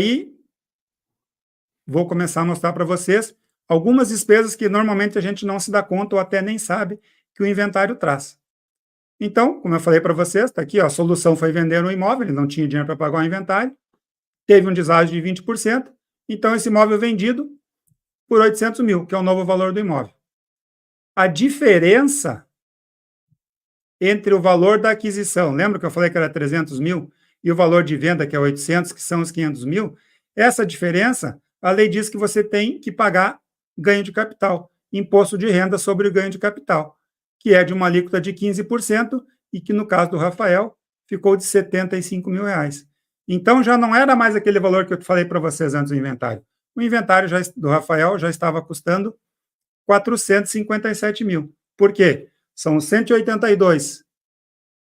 aí, vou começar a mostrar para vocês algumas despesas que normalmente a gente não se dá conta ou até nem sabe que o inventário traz. Então, como eu falei para vocês, está aqui, ó, a solução foi vender um imóvel, ele não tinha dinheiro para pagar o inventário, teve um deságio de 20%, então esse imóvel vendido por 800 mil, que é o novo valor do imóvel. A diferença entre o valor da aquisição, lembra que eu falei que era 300 mil, e o valor de venda, que é 800, que são os 500 mil, essa diferença, a lei diz que você tem que pagar ganho de capital, imposto de renda sobre o ganho de capital, que é de uma alíquota de 15%, e que no caso do Rafael, ficou de 75 mil reais. Então, já não era mais aquele valor que eu falei para vocês antes do inventário. O inventário do Rafael já estava custando 457 mil. Por quê? São 182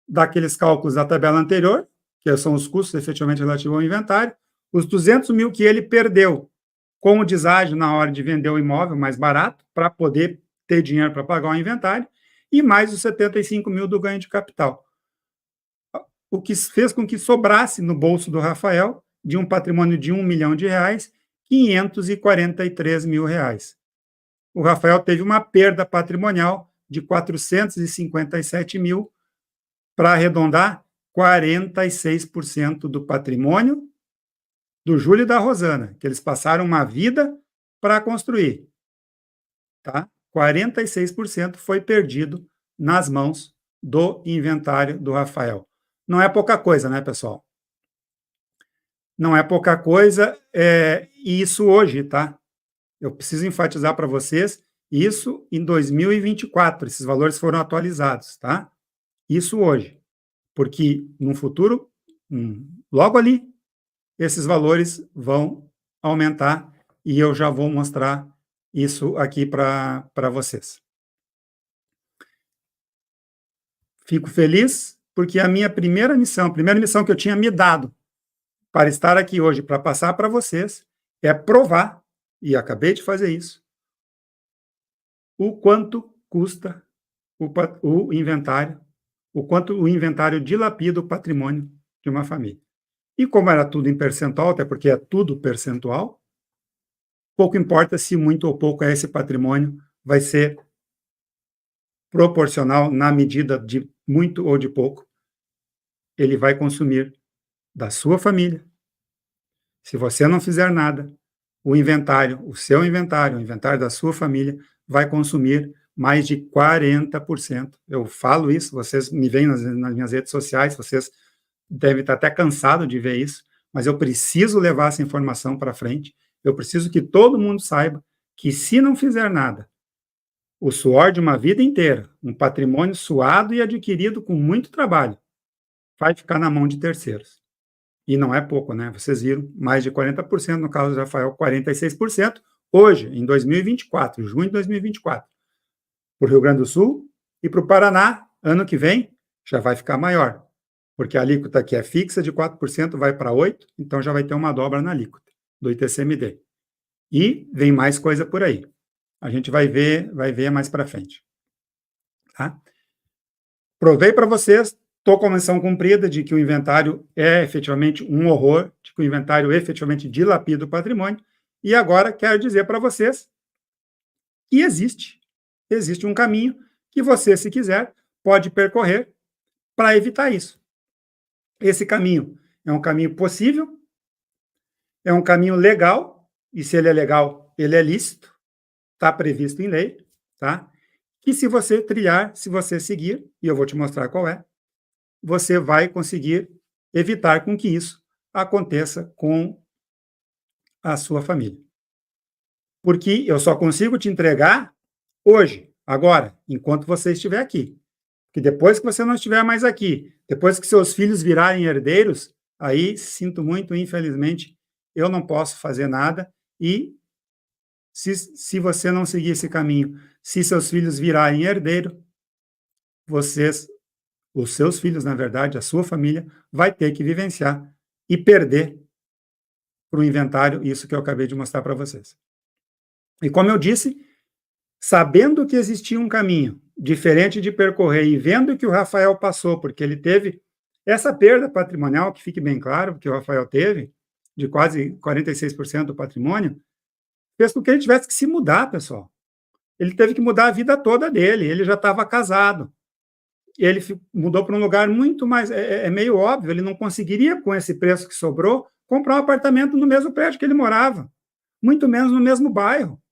daqueles cálculos da tabela anterior, que são os custos efetivamente relativos ao inventário, os 200 mil que ele perdeu com o deságio na hora de vender o imóvel mais barato, para poder ter dinheiro para pagar o inventário, e mais os 75 mil do ganho de capital. O que fez com que sobrasse no bolso do Rafael, de um patrimônio de R$1 milhão, R$543 mil. O Rafael teve uma perda patrimonial de 457 mil, para arredondar, 46% do patrimônio do Júlio e da Rosana, que eles passaram uma vida para construir. Tá? 46% foi perdido nas mãos do inventário do Rafael. Não é pouca coisa, né, pessoal? Não é pouca coisa, e isso hoje, tá? Eu preciso enfatizar para vocês, isso em 2024, esses valores foram atualizados, tá? Isso hoje, porque no futuro, logo ali, esses valores vão aumentar e eu já vou mostrar isso aqui para vocês. Fico feliz porque a minha primeira missão que eu tinha me dado para estar aqui hoje, para passar para vocês, é provar, e acabei de fazer isso, o quanto custa o inventário, o quanto o inventário dilapida o patrimônio de uma família. E como era tudo em percentual, até porque é tudo percentual, pouco importa se muito ou pouco esse patrimônio vai ser proporcional na medida de muito ou de pouco, ele vai consumir da sua família. Se você não fizer nada, o inventário, o seu inventário, o inventário da sua família, vai consumir mais de 40%. Eu falo isso, vocês me veem nas minhas redes sociais, vocês devem estar até cansados de ver isso, mas eu preciso levar essa informação para frente, eu preciso que todo mundo saiba que se não fizer nada, o suor de uma vida inteira, um patrimônio suado e adquirido com muito trabalho, vai ficar na mão de terceiros. E não é pouco, né? Vocês viram, mais de 40%, no caso do Rafael, 46%, hoje, em 2024, junho de 2024. Para o Rio Grande do Sul e para o Paraná, ano que vem, já vai ficar maior, porque a alíquota que é fixa de 4% vai para 8%, então já vai ter uma dobra na alíquota do ITCMD. E vem mais coisa por aí. A gente vai ver mais para frente. Tá? Provei para vocês, estou com a missão cumprida de que o inventário é efetivamente um horror, de que o inventário efetivamente dilapida o patrimônio, e agora quero dizer para vocês que existe um caminho que você, se quiser, pode percorrer para evitar isso. Esse caminho é um caminho possível, é um caminho legal, e se ele é legal, ele é lícito, está previsto em lei, tá? E se você trilhar, se você seguir, e eu vou te mostrar qual é, você vai conseguir evitar com que isso aconteça com a sua família. Porque eu só consigo te entregar hoje, agora, enquanto você estiver aqui. Porque depois que você não estiver mais aqui, depois que seus filhos virarem herdeiros, aí, sinto muito, infelizmente, eu não posso fazer nada, e se você não seguir esse caminho, se seus filhos virarem herdeiro, os seus filhos, na verdade, a sua família, vai ter que vivenciar e perder para o inventário isso que eu acabei de mostrar para vocês. E como eu disse, sabendo que existia um caminho diferente de percorrer e vendo que o Rafael passou, porque ele teve essa perda patrimonial, que fique bem claro, que o Rafael teve, de quase 46% do patrimônio, fez com que ele tivesse que se mudar, pessoal. Ele teve que mudar a vida toda dele, ele já estava casado. Ele mudou para um lugar muito mais... É meio óbvio, ele não conseguiria, com esse preço que sobrou, comprar um apartamento no mesmo prédio que ele morava, muito menos no mesmo bairro.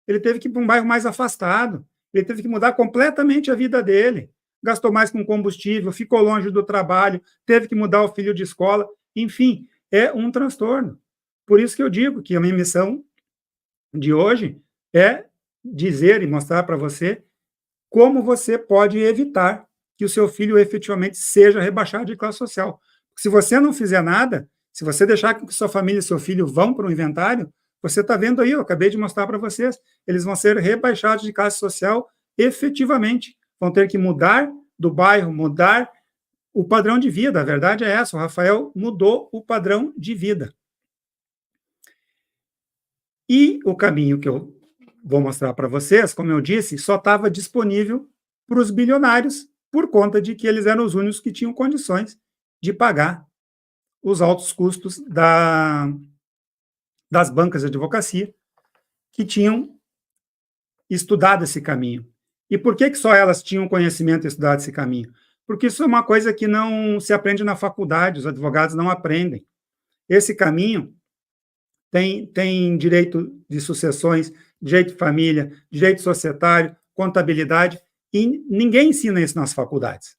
Ele teve que ir para um bairro mais afastado, ele teve que mudar completamente a vida dele, gastou mais com combustível, ficou longe do trabalho, teve que mudar o filho de escola, enfim, é um transtorno. Por isso que eu digo que a minha missão de hoje é dizer e mostrar para você como você pode evitar que o seu filho efetivamente seja rebaixado de classe social. Se você não fizer nada, se você deixar que sua família e seu filho vão para o inventário, você está vendo aí, eu acabei de mostrar para vocês, eles vão ser rebaixados de classe social efetivamente, vão ter que mudar do bairro, mudar o padrão de vida. A verdade é essa, o Rafael mudou o padrão de vida. E o caminho que eu vou mostrar para vocês, como eu disse, só estava disponível para os bilionários, por conta de que eles eram os únicos que tinham condições de pagar os altos custos das bancas de advocacia, que tinham estudado esse caminho. E por que só elas tinham conhecimento e estudado esse caminho? Porque isso é uma coisa que não se aprende na faculdade, os advogados não aprendem. Esse caminho tem direito de sucessões, direito de família, direito societário, contabilidade, e ninguém ensina isso nas faculdades.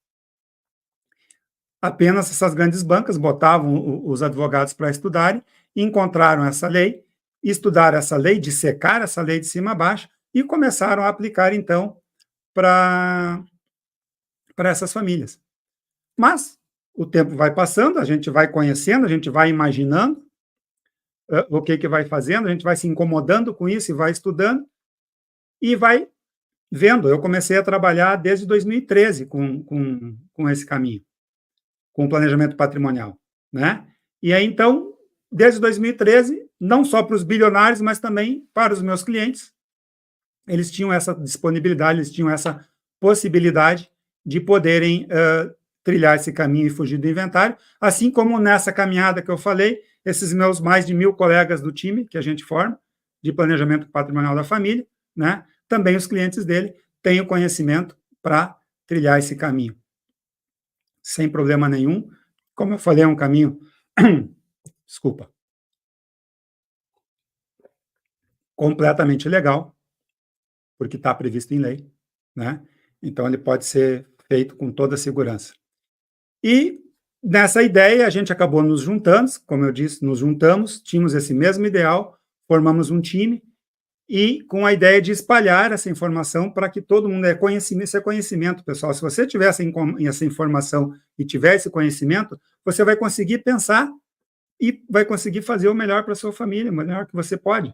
Apenas essas grandes bancas botavam os advogados para estudarem, encontraram essa lei, estudaram essa lei, dissecaram essa lei de cima a baixo e começaram a aplicar, então, para essas famílias. Mas o tempo vai passando, a gente vai conhecendo, a gente vai imaginando o que vai fazendo, a gente vai se incomodando com isso e vai estudando e vai vendo. Eu comecei a trabalhar desde 2013 com esse caminho, com o planejamento patrimonial, né? E aí, então, desde 2013, não só para os bilionários, mas também para os meus clientes, eles tinham essa disponibilidade, eles tinham essa possibilidade de poderem trilhar esse caminho e fugir do inventário, assim como nessa caminhada que eu falei, esses meus mais de 1.000 colegas do time que a gente forma, de planejamento patrimonial da família, né? Também os clientes dele têm o conhecimento para trilhar esse caminho, sem problema nenhum. Como eu falei, é um caminho, desculpa, completamente legal, porque está previsto em lei, né? Então, ele pode ser feito com toda a segurança. E, nessa ideia, a gente acabou nos juntando, como eu disse, nos juntamos, tínhamos esse mesmo ideal, formamos um time, e com a ideia de espalhar essa informação para que todo mundo... Isso é conhecimento, pessoal. Se você tiver essa informação e tiver esse conhecimento, você vai conseguir pensar e vai conseguir fazer o melhor para a sua família, o melhor que você pode.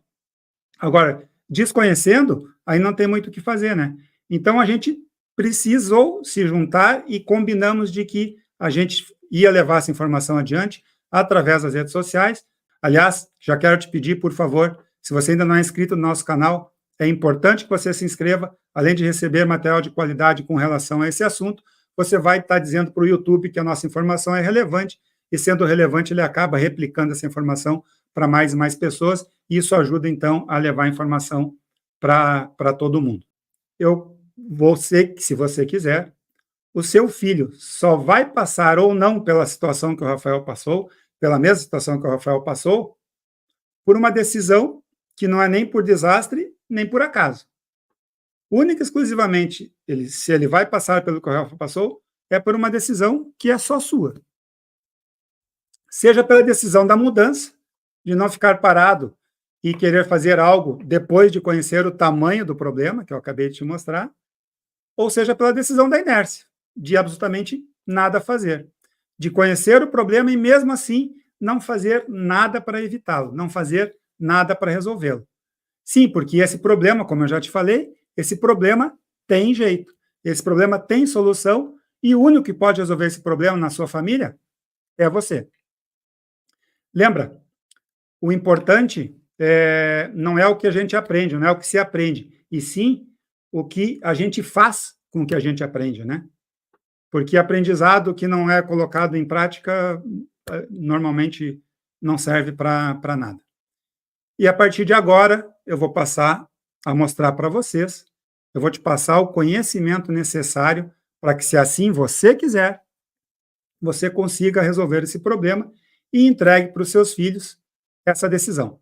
Agora, desconhecendo, aí não tem muito o que fazer, né? Então, a gente precisou se juntar e combinamos de que a gente ia levar essa informação adiante através das redes sociais. Aliás, já quero te pedir, por favor, se você ainda não é inscrito no nosso canal, é importante que você se inscreva, além de receber material de qualidade com relação a esse assunto, você vai estar dizendo para o YouTube que a nossa informação é relevante, e sendo relevante, ele acaba replicando essa informação para mais e mais pessoas, e isso ajuda, então, a levar a informação para todo mundo. Eu vou ser que, se você quiser, o seu filho só vai passar ou não pela situação que o Rafael passou, pela mesma situação que o Rafael passou, por uma decisão que não é nem por desastre, nem por acaso. Única e exclusivamente, se ele vai passar pelo que o Rafael passou, é por uma decisão que é só sua. Seja pela decisão da mudança, de não ficar parado e querer fazer algo depois de conhecer o tamanho do problema, que eu acabei de te mostrar, ou seja pela decisão da inércia, de absolutamente nada fazer, de conhecer o problema e mesmo assim não fazer nada para evitá-lo, não fazer nada para resolvê-lo. Sim, porque esse problema, como eu já te falei, esse problema tem jeito, esse problema tem solução e o único que pode resolver esse problema na sua família é você. Lembra, o importante não é o que a gente aprende, não é o que se aprende, e sim o que a gente faz com o que a gente aprende, né? Porque aprendizado que não é colocado em prática, normalmente não serve para nada. E a partir de agora, eu vou passar a mostrar para vocês, eu vou te passar o conhecimento necessário para que, se assim você quiser, você consiga resolver esse problema e entregue para os seus filhos essa decisão.